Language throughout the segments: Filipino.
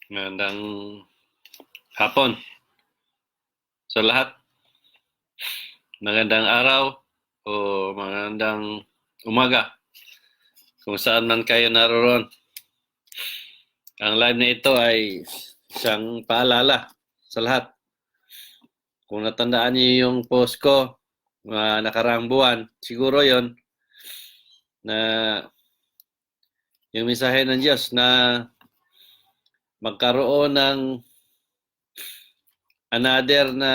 Magandang hapon sa lahat. Magandang araw o magandang umaga kung saan man kayo naroon. Ang live na ito ay isang paalala sa lahat. Kung natandaan niyo yung post ko nakaraang buwan, siguro yon na yung mensahe ng Diyos na magkaroon ng another na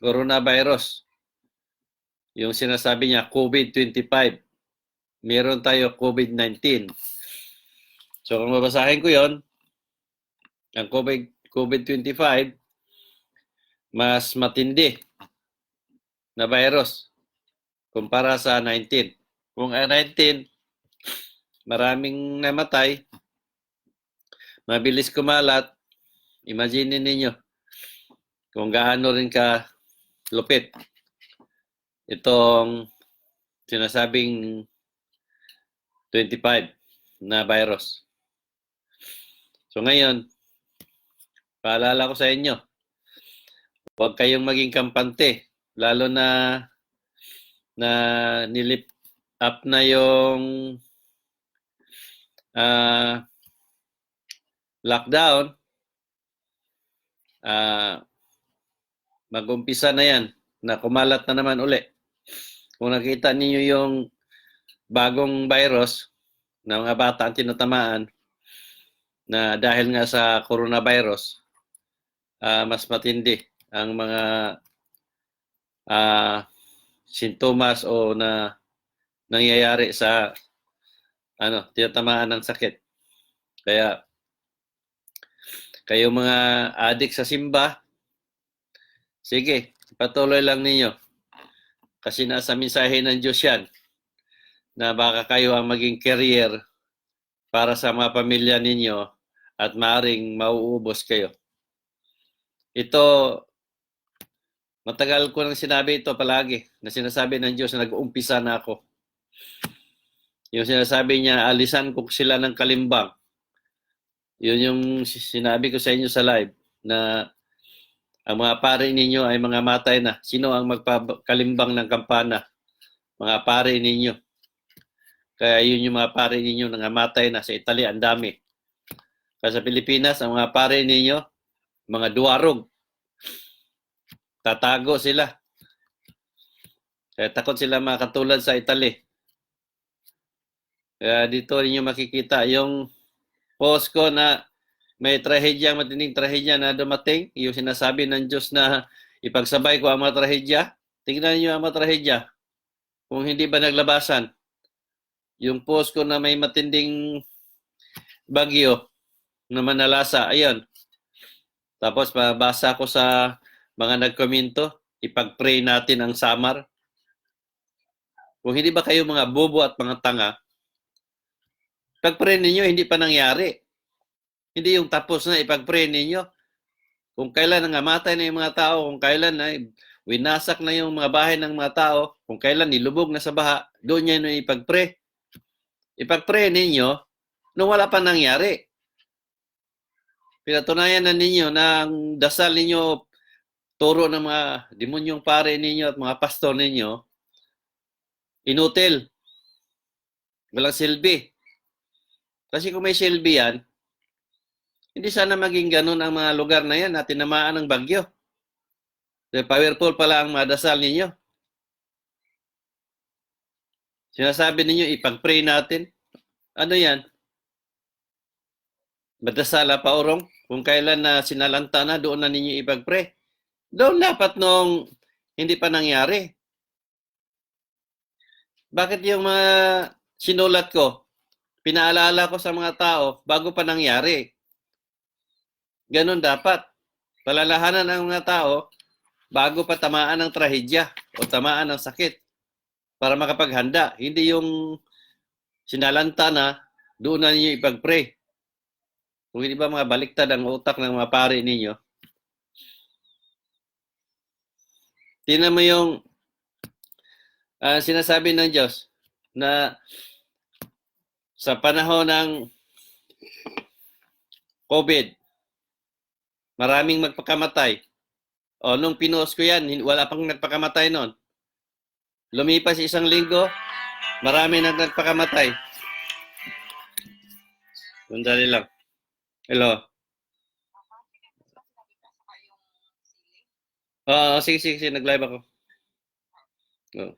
coronavirus. Yung sinasabi niya, COVID-25. Meron tayo COVID-19. So kung babasahin ko yon, ang COVID-25 mas matindi na virus kumpara sa 19. Kung ang 19, maraming namatay, mabilis kumalat, imagine ninyo kung gaano rin ka lupit itong sinasabing 25 na virus. So ngayon, paalala ko sa inyo, huwag kayong maging kampante, lalo na nilip up na yung lockdown. Mag-umpisa na yan na kumalat na naman uli. Kung nakita niyo yung bagong virus na mga bata ang tinatamaan na dahil nga sa coronavirus, mas matindi ang mga sintomas o na nangyayari sa tinatamaan ng sakit. Kaya kayo mga adik sa simba, sige, patuloy lang ninyo. Kasi nasa mensahe ng Diyos yan na baka kayo ang maging carrier para sa mga pamilya ninyo at maaring mauubos kayo. Ito, matagal ko nang sinabi ito palagi na sinasabi ng Diyos na nag-uumpisa na ako. Yung sinasabi niya, alisan ko sila ng kalimbang. Yun yung sinabi ko sa inyo sa live na ang mga pare ninyo ay mga matay na. Sino ang magpakalimbang ng kampana? Mga pare ninyo. Kaya yun yung mga pare ninyo na matay na. Sa Italy, ang dami. Kaya sa Pilipinas, ang mga pare ninyo, mga duwarog. Tatago sila. Kaya takot sila makatulad sa Italy. Kaya dito ninyo makikita yung post ko na may trahedya, matinding trahedya na dumating. Yung sinasabi ng Diyos na ipagsabay ko ang mga trahedya. Tingnan niyo ang mga trahedya. Kung hindi ba naglabasan. Yung post ko na may matinding bagyo na manalasa. Ayun. Tapos mabasa ko sa mga nagkomento. Ipag-pray natin ang Samar. Kung hindi ba kayo mga bobo at mga tanga, pag-pray ninyo, hindi pa nangyari. Hindi yung tapos na ipag-pray ninyo. Kung kailan nangamatay na yung mga tao, kung kailan na winasak na yung mga bahay ng mga tao, kung kailan nilubog na sa baha, doon nyo ipag-pray. Ipag-pray ninyo nung wala pa nangyari. Pinatunayan na ninyo na ang dasal ninyo, turo ng mga demonyong pare ninyo at mga pastor ninyo, inutil. Walang silbi. Kasi kung may silbi yan, hindi sana maging ganun ang mga lugar na yan na tinamaan ng bagyo. Powerful pala ang madasal ninyo. Sinasabi ninyo, ipag-pray natin. Ano yan? Madasala pa orong. Kung kailan na sinalanta na, doon na ninyo ipag-pray. Doon dapat nung hindi pa nangyari. Bakit yung mga sinulat ko, pinaalala ko sa mga tao bago pa nangyari? Ganon dapat. Palalahanan ang mga tao bago pa tamaan ng trahedya o tamaan ng sakit para makapaghanda. Hindi yung sinalanta na, doon na ninyo ipag-pray. Kung hindi ba mga baliktad ang utak ng mga pare ninyo. Tingnan mo yung sinasabi ng Diyos na sa panahon ng COVID, Maraming magpakamatay. O, nung pinost ko yan, wala pang nagpakamatay noon. Lumipas isang linggo, marami nang nagpakamatay. Sandali lang. Hello. Oo, sige, sige, sige. Nag-live ako. Oh.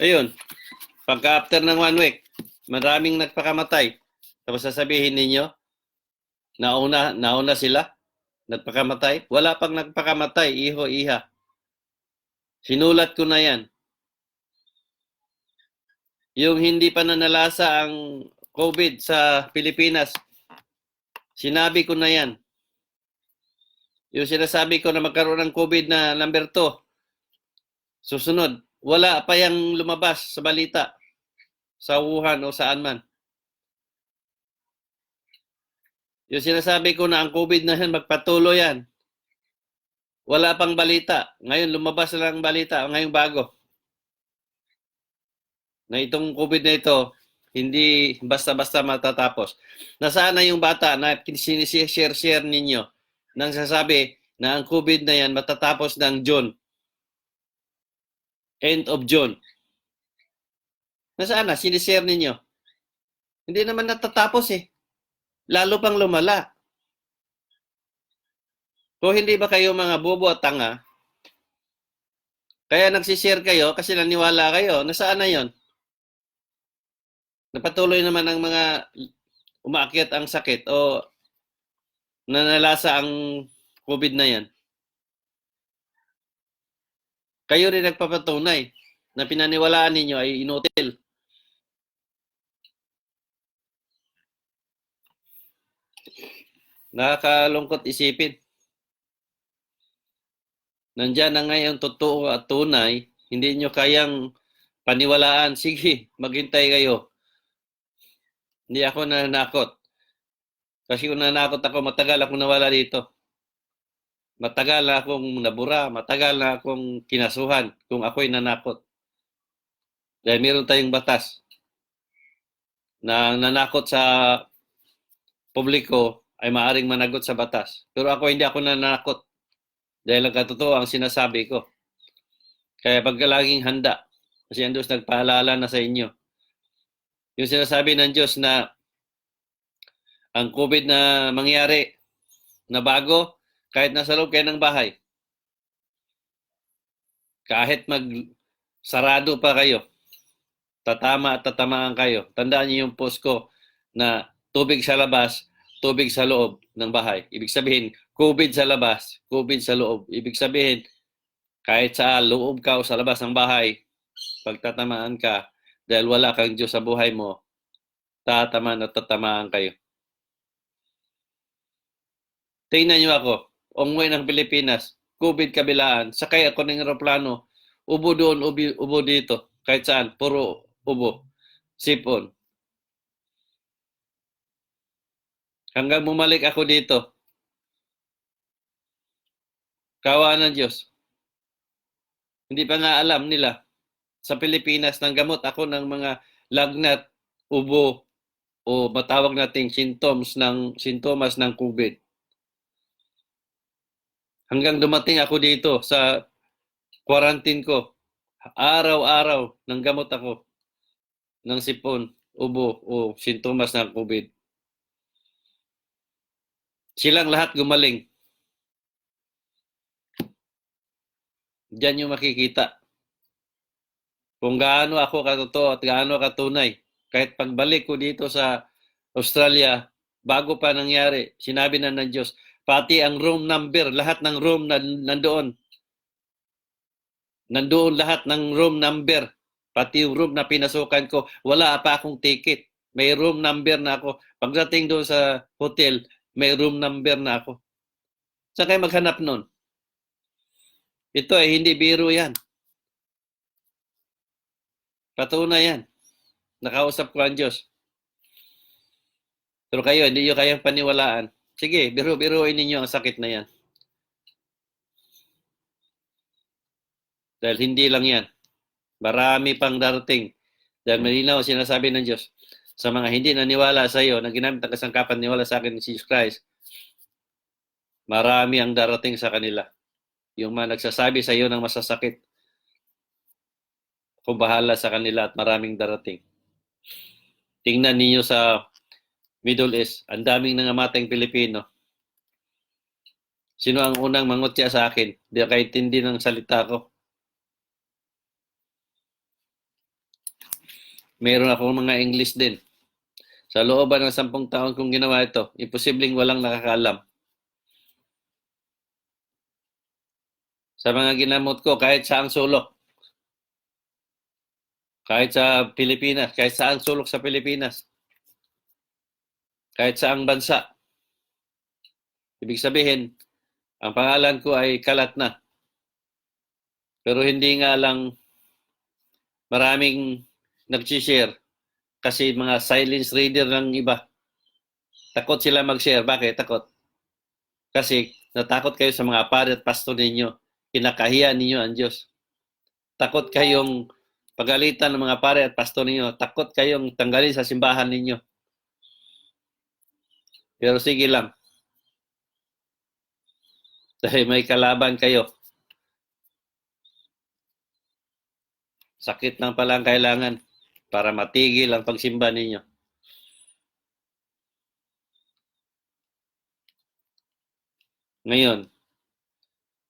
Ayun. Pagka after ng 1 week, maraming nagpakamatay. Tapos sasabihin ninyo, nauna sila, nagpakamatay. Wala pang nagpakamatay, iho, iha. Sinulat ko na yan. Yung hindi pa nanalasa ang COVID sa Pilipinas, sinabi ko na yan. Yung sinasabi ko na magkaroon ng COVID na number 2, susunod, wala pa yang lumabas sa balita sa Wuhan o saan man. Yung sinasabi ko na ang COVID na yan, magpatuloy yan. Wala pang balita. Ngayon, lumabas na lang balita. Ngayong bago. Na itong COVID na ito, hindi basta-basta matatapos. Nasaan na yung bata na sinishare-share ninyo nang sasabi na ang COVID na yan matatapos ng June. End of June. Nasaan na? Sinishare ninyo. Hindi naman natatapos eh. Lalo pang lumala. Kung hindi ba kayo mga bobo at tanga, kaya nagsishare kayo kasi naniwala kayo, nasaan na yon? Napatuloy naman ang mga umaakyat ang sakit o nanalasa ang COVID na yan. Kayo rin nagpapatunay na pinaniwalaan ninyo ay inutil. Nakakalungkot isipin. Nandiyan na ngayon totoo at tunay, hindi nyo kayang paniwalaan. Sige, maghintay kayo. Hindi ako nananakot. Kasi kung nanakot ako, matagal akong nawala dito. Matagal na akong nabura, matagal na akong kinasuhan kung ako'y nanakot. Dahil meron tayong batas na nanakot sa publiko ay maaring managot sa batas. Pero ako hindi ako nanakot. Dahil ang katotoo ang sinasabi ko. Kaya pagkalaging handa, kasi ang Diyos nagpaalala na sa inyo. Yung sinasabi ng Diyos na ang COVID na mangyari na bago, kahit nasa loob kayo ng bahay, kahit magsarado pa kayo, tatama at tatamaan kayo. Tandaan niyo yung post ko na tubig sa labas, tubig sa loob ng bahay. Ibig sabihin, COVID sa labas, COVID sa loob. Ibig sabihin, kahit sa loob ka o sa labas ng bahay, pagtatamaan ka, dahil wala kang Diyos sa buhay mo, tatamaan at tatamaan kayo. Tingnan niyo ako, umuwi ng Pilipinas, COVID kabilaan, sakay ako ng aeroplano, ubo doon, ubo dito, kahit saan, puro ubo, sipon. Hanggang bumalik ako dito. Kawa ng Diyos. Hindi pa nga alam nila sa Pilipinas nang gamot ako ng mga lagnat, ubo, o matawag nating sintomas ng COVID. Hanggang dumating ako dito sa quarantine ko, araw-araw nang gamot ako ng sipon, ubo, o sintomas ng COVID. Silang lahat gumaling. Diyan yung makikita kung gaano ako katotoo at gaano katunay. Kahit pagbalik ko dito sa Australia, bago pa nangyari, sinabi na ng Diyos, pati ang room number, lahat ng room na nandoon. Nandoon lahat ng room number. Pati yung room na pinasukan ko, wala pa akong ticket. May room number na ako. Pagdating doon sa hotel, may room number na ako. Saan kayo maghanap nun? Ito ay hindi biro yan. Patunay yan. Nakausap ko ang Diyos. Pero kayo, hindi nyo kayang paniwalaan. Sige, biro-biroin ninyo ang sakit na yan. Dahil hindi lang yan. Marami pang darating. Dahil malinaw sinasabi ng Diyos. sa mga hindi naniwala sa iyo na ginamit ang kasangkapan niwala sa akin ni Jesus Christ, marami ang darating sa kanila. Yung mga nagsasabi sa iyo ng masasakit, kung bahala sa kanila at maraming darating. Tingnan niyo sa Middle East, ang daming nangamatayang Pilipino. Sino ang unang mangutya sa akin? Di kahit hindi ng salita ko. Meron akong mga English din. Sa looban ng 10 taon kong ginawa ito, imposibleng walang nakakaalam. Sa mga ginamot ko, kahit saang sulok. Kahit sa Pilipinas, kahit saang sulok sa Pilipinas. Kahit saang bansa. Ibig sabihin, ang pangalan ko ay kalat na. Pero hindi nga lang maraming nag-share kasi mga silence reader ng iba. Takot sila mag-share. Bakit? Takot. Kasi natakot kayo sa mga pare at pastor ninyo. Kinakahiya ninyo ang Diyos. Takot kayong pagalitan ng mga pare at pastor ninyo. Takot kayong tanggalin sa simbahan ninyo. Pero sige lang. Dahil may kalaban kayo. Sakit lang pala ang kailangan para matigil ang pagsimba ninyo. Ngayon,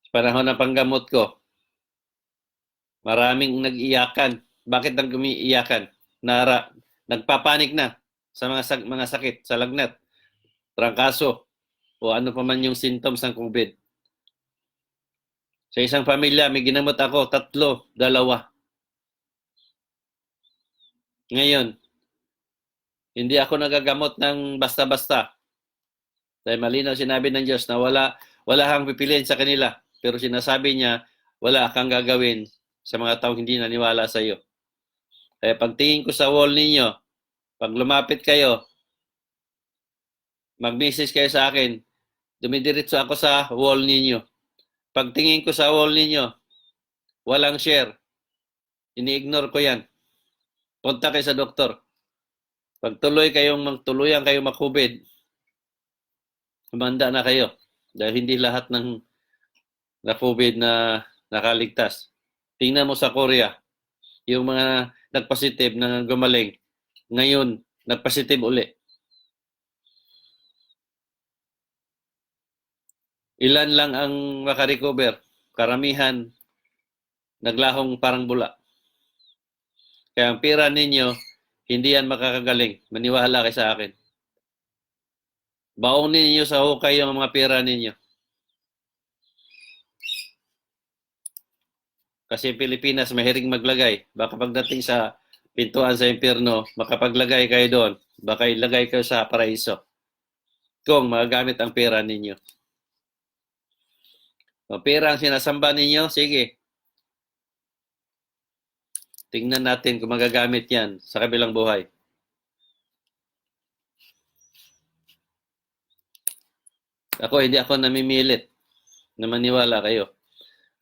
sa panahon ng panggamot ko, maraming nag-iyakan. Bakit nang umiiyakan? Nagpapanik na sa mga sakit, sa lagnat, trangkaso, o ano pa man yung symptoms ng COVID. Sa isang pamilya, may ginamot ako, 3, 2. Ngayon, hindi ako nagagamot ng basta-basta. Dahil malinaw sinabi ng Diyos na wala kang pipiliin sa kanila. Pero sinasabi niya, wala kang gagawin sa mga taong hindi naniwala sa iyo. Kaya pagtingin ko sa wall ninyo, pag lumapit kayo, mag-message kayo sa akin, dumidiretso ako sa wall ninyo. Pagtingin ko sa wall ninyo, walang share. Ini-ignore ko yan. Punta kayo sa doktor. Pag tuluyang kayong makubid, humanda na kayo. Dahil hindi lahat ng na-COVID na nakaligtas. Tingnan mo sa Korea, yung mga nagpositive na gumaling, ngayon, nagpositive uli. Ilan lang ang makarecover. Karamihan, naglahong parang bula. Kaya ang pira ninyo, hindi yan makakagaling. Maniwala kayo sa akin. Baonin ninyo sa hukay yung mga pira ninyo. Kasi Pilipinas, mahiring maglagay. Baka pagdating sa pintuan sa impyerno, makapaglagay kayo doon. Baka ilagay kayo sa paraiso. Kung magagamit ang pera ninyo. O pera ang sinasamba ninyo, sige. Tingnan natin kung magagamit yan sa kabilang buhay. Hindi ako namimilit na maniwala kayo.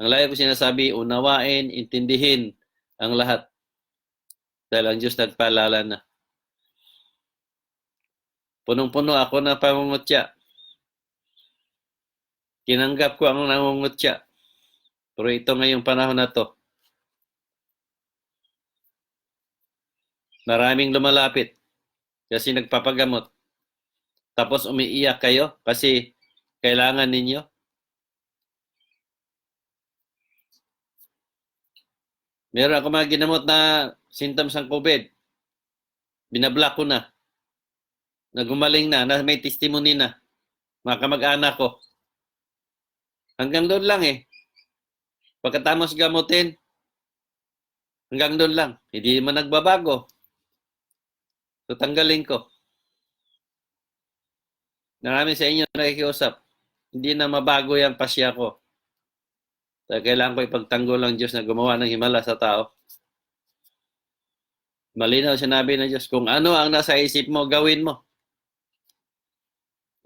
Ang lagi ko sinasabi, unawain, intindihin ang lahat. Dahil ang Diyos nagpaalala na. Punong-puno ako ng pangungutya. Kinanggap ko ang nangungutya. Pero ito ngayong panahon na to, maraming lumalapit kasi nagpapagamot. Tapos umiiyak kayo kasi kailangan ninyo. Meron ako mga ginamot na symptoms ng COVID. Binablock ko na. Nagumaling na may testimony na. Mga kamag-anak ko. Hanggang doon lang eh. Pagkatapos gamutin, hanggang doon lang. Hindi man nagbabago. So tanggalin ko. Marami sa inyo nakikiusap. Hindi na mabago yung pasya ko. Dahil kailangan ko ipagtanggol ang Diyos na gumawa ng himala sa tao. Malinaw sinabi ng Diyos, kung ano ang nasa isip mo, gawin mo.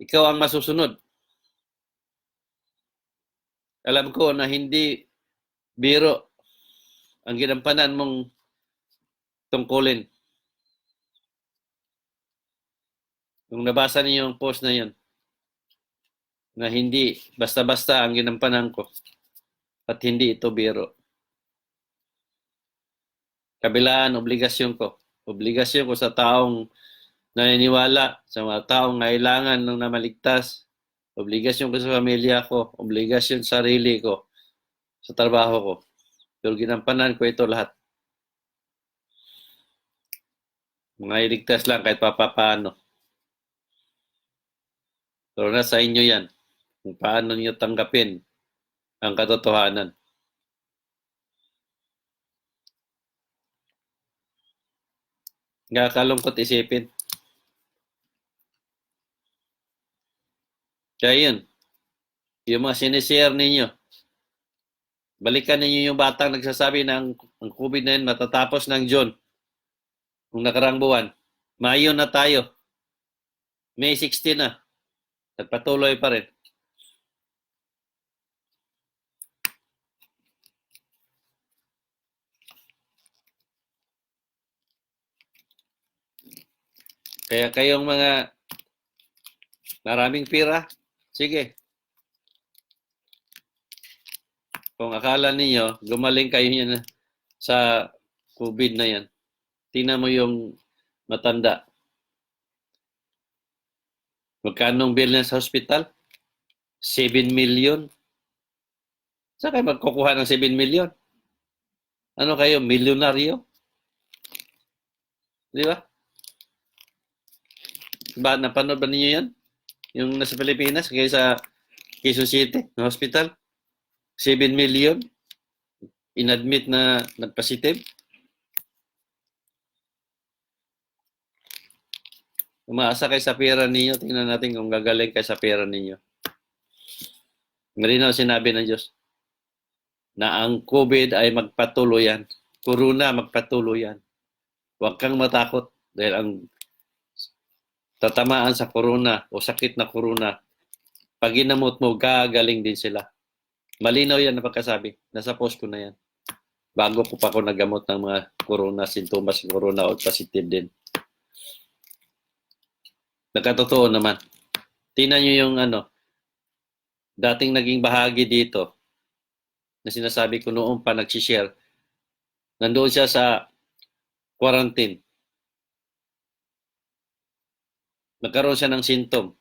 Ikaw ang masusunod. Alam ko na hindi biro ang ginampanan mong tungkulin. Kung nabasa niyo yung post na yun, na hindi basta-basta ang ginampanan ko at hindi ito biro. Kabilaan, obligasyon ko. Obligasyon ko sa taong naniniwala, sa mga taong kailangan ng namaligtas. Obligasyon ko sa pamilya ko. Obligasyon sa sarili ko. Sa trabaho ko. Pero ginampanan ko ito lahat. Mga iligtas lang kahit papaano. Pero nasa inyo yan. Kung paano niyo tanggapin ang katotohanan. Nakakalungkot isipin. Kaya yun, yung mga sinishare ninyo, balikan ninyo yung batang nagsasabi na ang COVID na yun matatapos ng June, kung nakarang buwan. Mayo na tayo. May 16 na. Nagpatuloy pa rin. Kaya kayong mga maraming pira, sige. Kung akala ninyo, gumaling kayo yan sa COVID na yan. Tingnan mo yung matanda. Magkano bill niya sa hospital? 7 million. Saan kayo magkukuha ng 7 million? Ano kayo, milyonaryo? Di ba? Napanood ba ninyo yan? Yung nasa Pilipinas, kaya sa Quezon City, na hospital? 7 million? Inadmit na nagpositive? Umaasa kayo sa pera ninyo, tingnan natin kung gagaling kayo sa pera ninyo. Marinaw sinabi ng Diyos na ang COVID ay magpatuloy yan. Corona, magpatuloy yan. Huwag kang matakot dahil ang tatamaan sa corona o sakit na corona, pag ginamot mo, gagaling din sila. Malinaw yan na pagkasabi. Nasa post ko na yan. Bago ko pa ako nagamot ng mga corona, sintomas ng corona o positive din. Nagkatotoo naman. Tingnan nyo yung dating naging bahagi dito na sinasabi ko noong pa nagsishare. Nandoon siya sa quarantine. Nagkaroon siya ng symptom.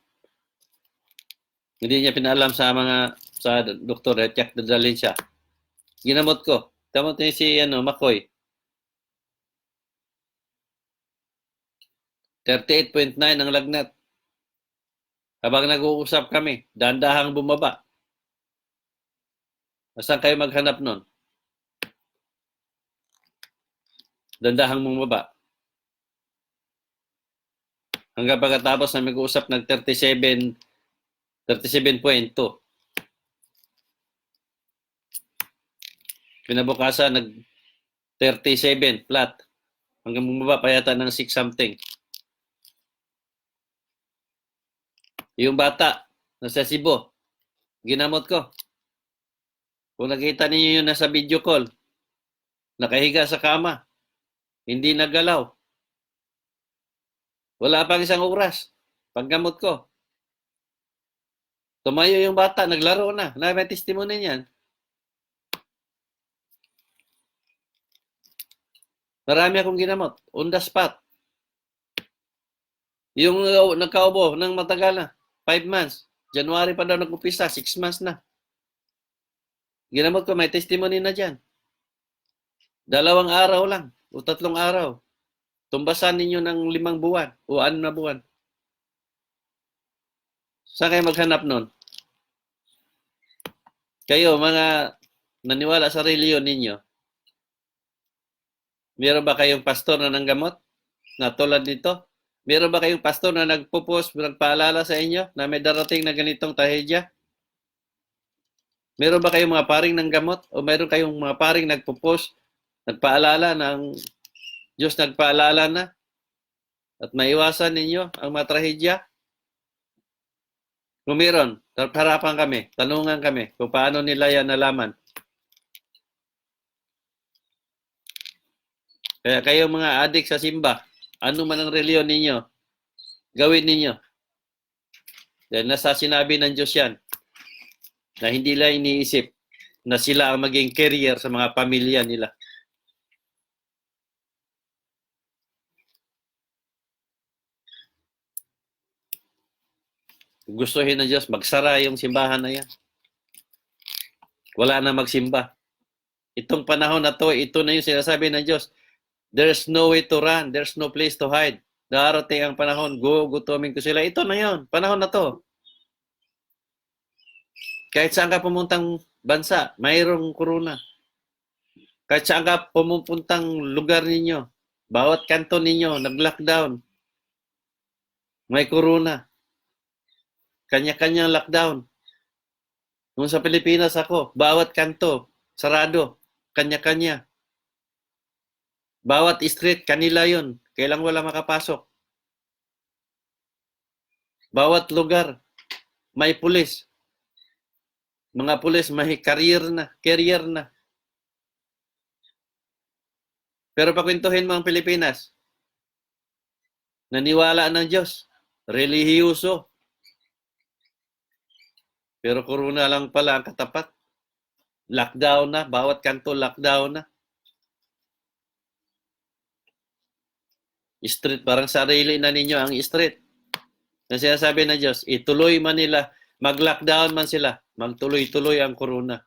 Hindi niya pinaalam sa doktor at yak dadalhin siya. Ginamot ko. Gamot niya si Makoy. 38.9 ang lagnat. Habang nag-uusap kami, dahan-dahang bumaba. Saan kayo maghanap nun? Dahan-dahang bumaba. Hanggang pagkatapos na mag-uusap, nag-37.2. Pinabukasan, nag-37 flat. Hanggang bumaba pa yata ng 6 something. Yung bata, nasa Cebu, ginamot ko. Kung nakita niyo yun nasa video call, nakahiga sa kama, hindi nagalaw. Wala pang isang oras. Paggamot ko. Tumayo yung bata, naglaro na. May testimony niyan. Marami akong ginamot. On the spot. Yung nagkaubo ng matagal na. 5 months. January pa daw nag-upisa. 6 months na. Ginamot ko, may testimony na dyan. 2 araw lang. O 3 araw. Tumbasan ninyo ng 5 buwan. O 6 na buwan. Saan kayo maghanap nun? Kayo, mga naniwala sa reliyon ninyo, meron ba kayong pastor na nanggamot? Na tulad nito? Meron ba kayong pastor na nagpo-post, nagpaalala sa inyo na may darating na ganitong trahedya? Meron ba kayong mga paring nanggamot? O meron kayong mga paring nagpo-post, nagpaalala ng Diyos nagpaalala na? At maiwasan ninyo ang mga trahedya? Kung meron, harapan kami, tanungan kami kung paano nila yan nalaman. Kaya kayong mga adik sa simba, ano man ang reliyon ninyo, Gawin ninyo. Dahil nasa sinabi ng Diyos yan, na hindi lang iniisip na sila ang maging carrier sa mga pamilya nila. Gustuhin ng Diyos, magsara yung simbahan na yan. Wala na magsimba. Itong panahon na to, ito na yung sinasabi ng Diyos. There's no way to run. There's no place to hide. Darating ang panahon, gugutomin ko sila. Ito na yun. Panahon na to. Kahit saan ka pumuntang bansa, mayroong corona. Kahit saan ka pumupuntang lugar ninyo, bawat kanto ninyo, nag-lockdown. May corona. Kanya-kanyang lockdown. Nung sa Pilipinas ako, bawat kanto, sarado. Kanya-kanya. Bawat street, kanila yun. Kailang wala makapasok. Bawat lugar, may pulis. Mga pulis, may career na. Pero pakwentuhin mo ang Pilipinas. Naniwala ng Diyos. Relihiyoso. Pero corona lang pala ang katapat. Lockdown na. Bawat kanto, lockdown na. Street, parang sarili na ninyo ang street. Na sinasabi ng Diyos, ituloy man nila, mag-lockdown man sila, magtuloy-tuloy ang corona.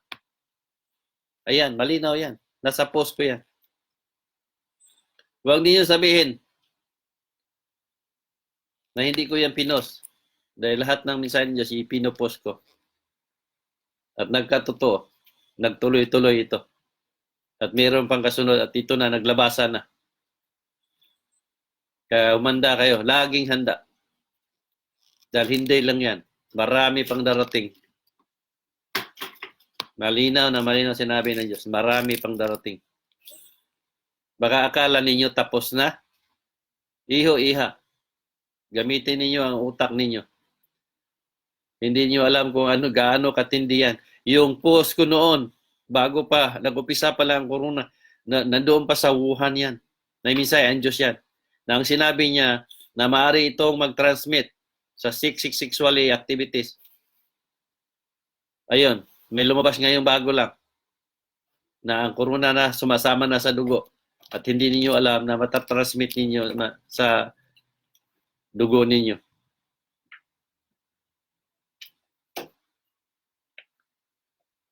Ayan, malinaw yan. Nasa post ko yan. Huwag niyo sabihin na hindi ko yan pinost. Dahil lahat ng mensahe ng Diyos, ipinopost ko. At nagkatotoo, nagtuloy-tuloy ito. At mayroon pang kasunod at ito na, naglabasan na. Kaya umanda kayo, laging handa. Dahil hindi lang yan. Marami pang darating. Malinaw sinabi ng Diyos. Marami pang darating. Baka akala ninyo tapos na. Iho-iha. Gamitin ninyo ang utak ninyo. Hindi niyo alam kung gaano katindi yan. Yung post ko noon, bago pa, nag-upisa pa lang ang corona, nandoon pa sa Wuhan yan. Naimisay, ang Diyos yan. Na ang sinabi niya na maaari itong mag-transmit sa sexually activities. Ayun, may lumabas ngayong bago lang na ang corona na sumasama na sa dugo at hindi niyo alam na matatransmit ninyo sa dugo ninyo.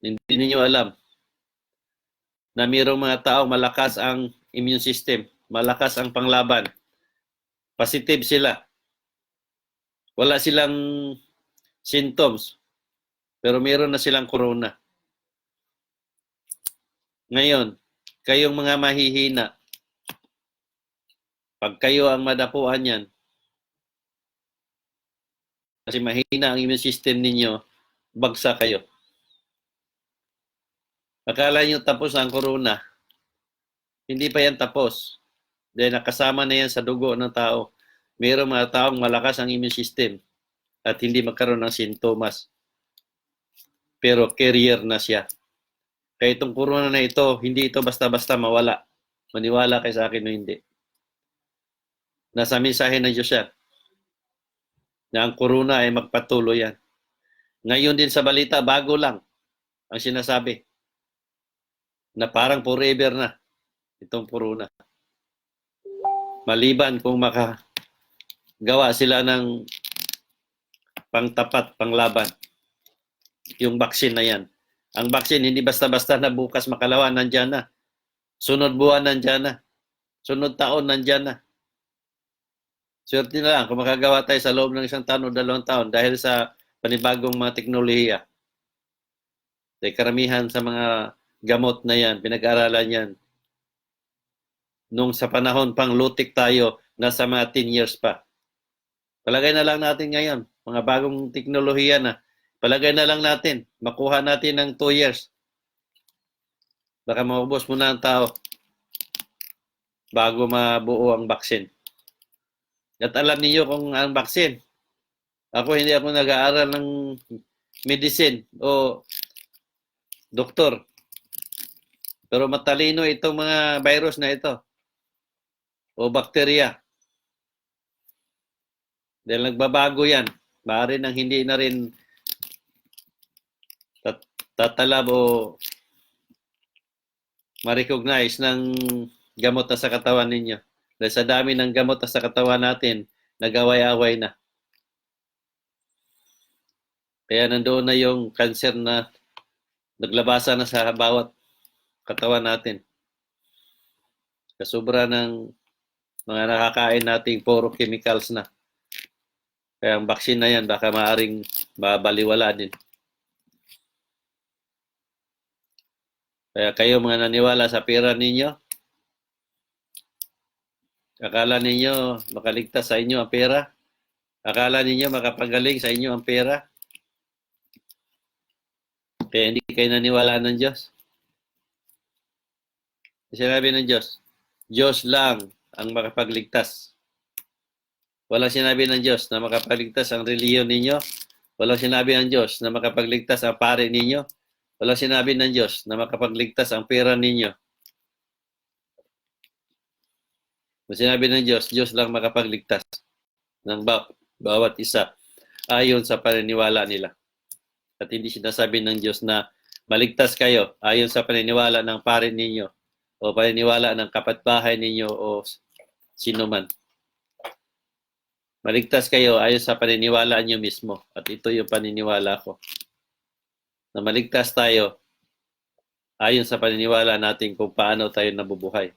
Hindi niyo alam na mayroong mga tao malakas ang immune system, malakas ang panglaban. Positive sila. Wala silang symptoms, pero meron na silang corona. Ngayon, kayong mga mahihina, pag kayo ang madapuan yan, kasi mahina ang immune system ninyo, bagsak kayo. Akala nyo tapos ang corona, hindi pa yan tapos. Dahil nakasama na yan sa dugo ng tao. Mayroong mga taong malakas ang immune system at hindi magkaroon ng sintomas. Pero carrier na siya. Kaya itong corona na ito, hindi ito basta-basta mawala. Maniwala kayo sa akin o hindi. Nasa mensahe ng Diyos yan. Na ang corona ay magpatuloy yan. Ngayon din sa balita, bago lang ang sinasabi. Na parang forever na itong corona. Maliban kung makagawa sila ng pangtapat, panglaban. Yung vaccine na yan. Ang vaccine, hindi basta-basta na bukas makalawa, nandyan na. Sunod buwan, nandyan na. Sunod taon, nandyan na. Swerte na lang kung makagawa tayo sa loob ng 1 taon o 2 taon dahil sa panibagong mga teknolohiya. Dahil karamihan sa mga gamot na yan, pinag-aaralan yan. Nung sa panahon pang lutik tayo, nasa mga 10 years pa. Palagay na lang natin ngayon, mga bagong teknolohiya na. Palagay na lang natin, makuha natin ng 2 years. Baka maubos muna ang tao bago mabuo ang vaccine. At alam niyo kung ang vaccine, hindi ako nag-aaral ng medicine o doktor. Pero matalino itong mga virus na ito o bakterya. Dahil nagbabago yan. Maaari nang hindi na rin tatalab o ma-recognize ng gamot na sa katawan ninyo. Dahil sa dami ng gamot na sa katawan natin, nag-away-away na. Kaya nandoon na yung cancer na naglabasa na sa bawat katawan natin. Kasubra ng mga nakakain nating puro chemicals na. Kaya ang vaccine na yan, baka maaring babaliwala din. Kaya kayo mga naniwala sa pera ninyo, akala ninyo makaligtas sa inyo ang pera, akala ninyo makapagaling sa inyo ang pera, kaya hindi kayo naniwala ng Diyos. Sinabi ng Diyos, Diyos lang ang makapagligtas. Walang sinabi ng Diyos na makapagligtas ang reliyon ninyo. Walang sinabi ng Diyos na makapagligtas ang pare ninyo. Walang sinabi ng Diyos na makapagligtas ang pera ninyo. Sinabi ng Diyos, Diyos lang makapagligtas ng bawat isa ayon sa paniniwala nila. At hindi sinasabi ng Diyos na maligtas kayo ayon sa paniniwala ng pare ninyo o paniniwala ng kapitbahay ninyo o sino man. Maligtas kayo ayon sa paniniwala niyo mismo. At ito yung paniniwala ko. Na maligtas tayo ayon sa paniniwala natin kung paano tayo nabubuhay.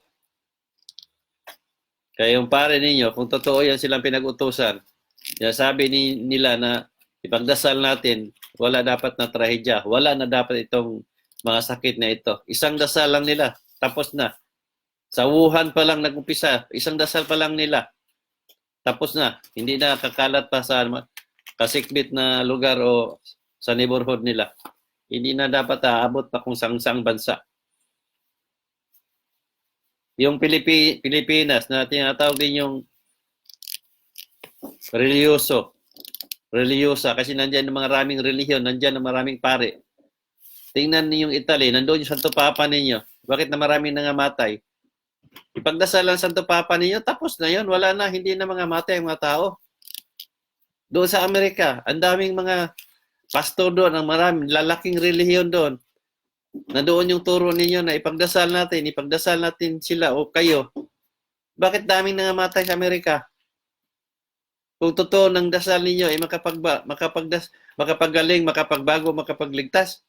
Kaya yung pare ninyo, kung totoo yan silang pinag-utusan, sabi nila na ipagdasal natin, wala dapat na trahedya, wala na dapat itong mga sakit na ito. Isang dasal lang nila, tapos na. Sa Wuhan pa lang nag-umpisa, isang dasal pa lang nila, tapos na. Hindi na kakalat pa sa kasikbit na lugar o sa neighborhood nila. Hindi na dapat aabot pa kung sang-sang bansa. Yung Pilipinas na tinatawag din yung religyosa kasi nandyan ang maraming relihiyon, nandyan ang maraming pare. Tingnan niyo yung Italy, nandoon yung Santo Papa ninyo. Bakit na maraming nangamatay? Ipagdasal ang Santo Papa ninyo, tapos na yun. Wala na, hindi na mga matay ang mga tao. Doon sa Amerika, ang daming mga pastor doon, ang maraming lalaking relihiyon doon. Nandoon yung turo ninyo na ipagdasal natin sila o kayo. Bakit daming nangamatay sa Amerika? Kung totoo ng dasal ninyo ay makapagaling, makapagbago, makapagligtas.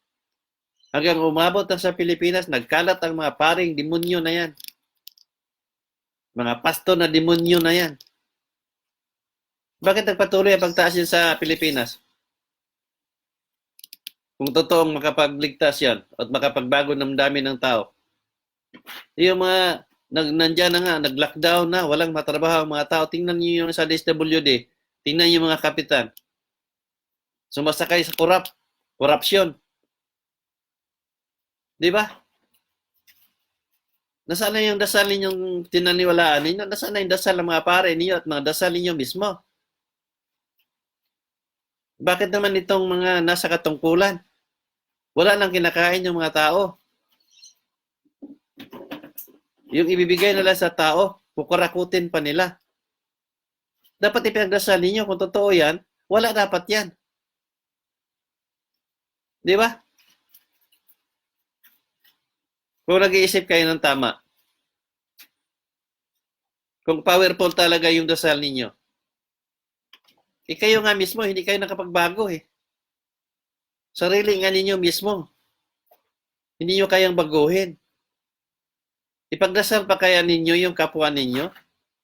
Hanggang umabot na sa Pilipinas, nagkalat ang mga paring demonyo na yan. Mga pastor na demonyo na yan. Bakit nagpatuloy ang pagtaas yun sa Pilipinas? Kung totoong makapagligtas yan at makapagbago ng dami ng tao. Yung mga nandyan na nga, nag-lockdown na, walang matrabaho ang mga tao. Tingnan niyo yung sa DSWD. Tingnan niyo yung mga kapitan. Sumasakay sa korupsyon. Di ba? Nasaan na yung dasal ninyong tinaniwalaan ninyo? Nasaan na yung dasal ng mga pare ninyo at mga dasal ninyo mismo? Bakit naman itong mga nasa katungkulan? Wala nang kinakain yung mga tao. Yung ibibigay nila sa tao, kukurakutin pa nila. Dapat ipagdasal ninyo kung totoo yan, wala dapat yan. Di ba? Kung nag-iisip kayo ng tama, kung powerful talaga yung dasal ninyo, kayo nga mismo, hindi kayo nakapagbago eh. Sarili nga ninyo mismo. Hindi nyo kayang baguhin. Ipagdasal pa kaya ninyo yung kapwa ninyo?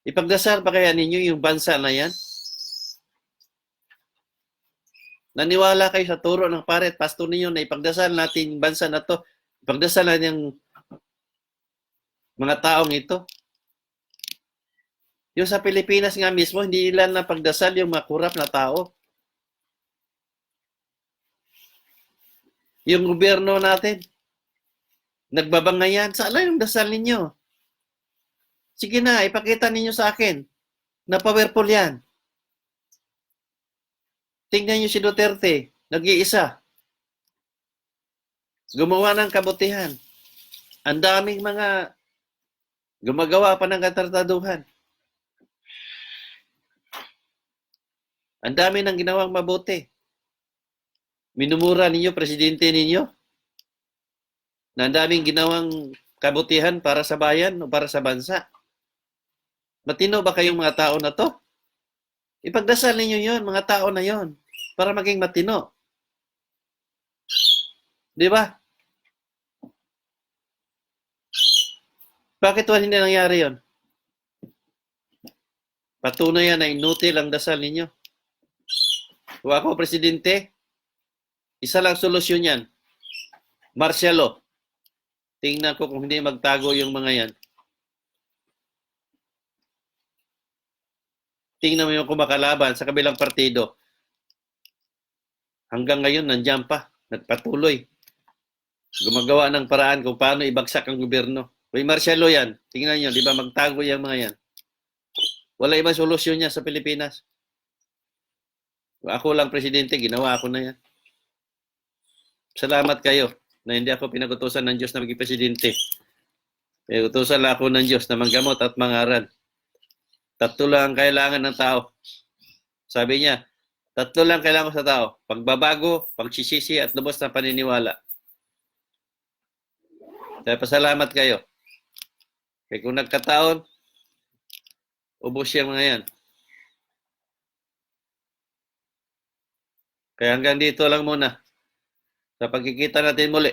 Ipagdasal pa kaya ninyo yung bansa na yan? Naniwala kayo sa turo ng pare at pastor ninyo na ipagdasal natin yung bansa na to. Ipagdasal natin yung mga taong ito. Yung sa Pilipinas nga mismo, hindi nila na pagdasal yung makurap na tao. Yung gobyerno natin, nagbabangayan. Saan yung dasal ninyo? Sige na, ipakita ninyo sa akin na powerful yan. Tingnan nyo si Duterte, nag-iisa. Gumawa ng kabutihan. Ang daming mga gumagawa pa ng katartaduhan. Ang dami ng ginawang mabuti. Minumura ninyo, presidente ninyo, na ang daming ginawang kabutihan para sa bayan o para sa bansa. Matino ba kayong mga tao na to? Ipagdasal ninyo yon, mga tao na yon, para maging matino. Di ba? Bakit hindi nangyari yon? Patunay yan na inutil ang dasal ninyo. Kung ako, presidente, isa lang solusyon yan. Martial law. Tingnan ko kung hindi magtago yung mga yan. Tingnan mo yung kumakalaban sa kabilang partido. Hanggang ngayon, nandiyan pa. Nagpatuloy. Gumagawa ng paraan kung paano ibagsak ang gobyerno. May martial law yan. Tingnan nyo, di ba magtago yung mga yan. Wala ibang solusyon niya sa Pilipinas. Kung ako lang presidente, ginawa ako na yan. Salamat kayo na hindi ako pinag-utusan ng Diyos na maging presidente. Pinag-utusan lang ako ng Diyos na manggamot at mangaral. Tatlo lang ang kailangan ng tao. Sabi niya, tatlo lang kailangan sa tao. Pagbabago, pagsisisi at lubos na paniniwala. Kaya pasalamat kayo. Kaya kung nagkataon, ubos yung mga yan. Kaya hanggang dito lang muna. Sa pagkikita natin muli.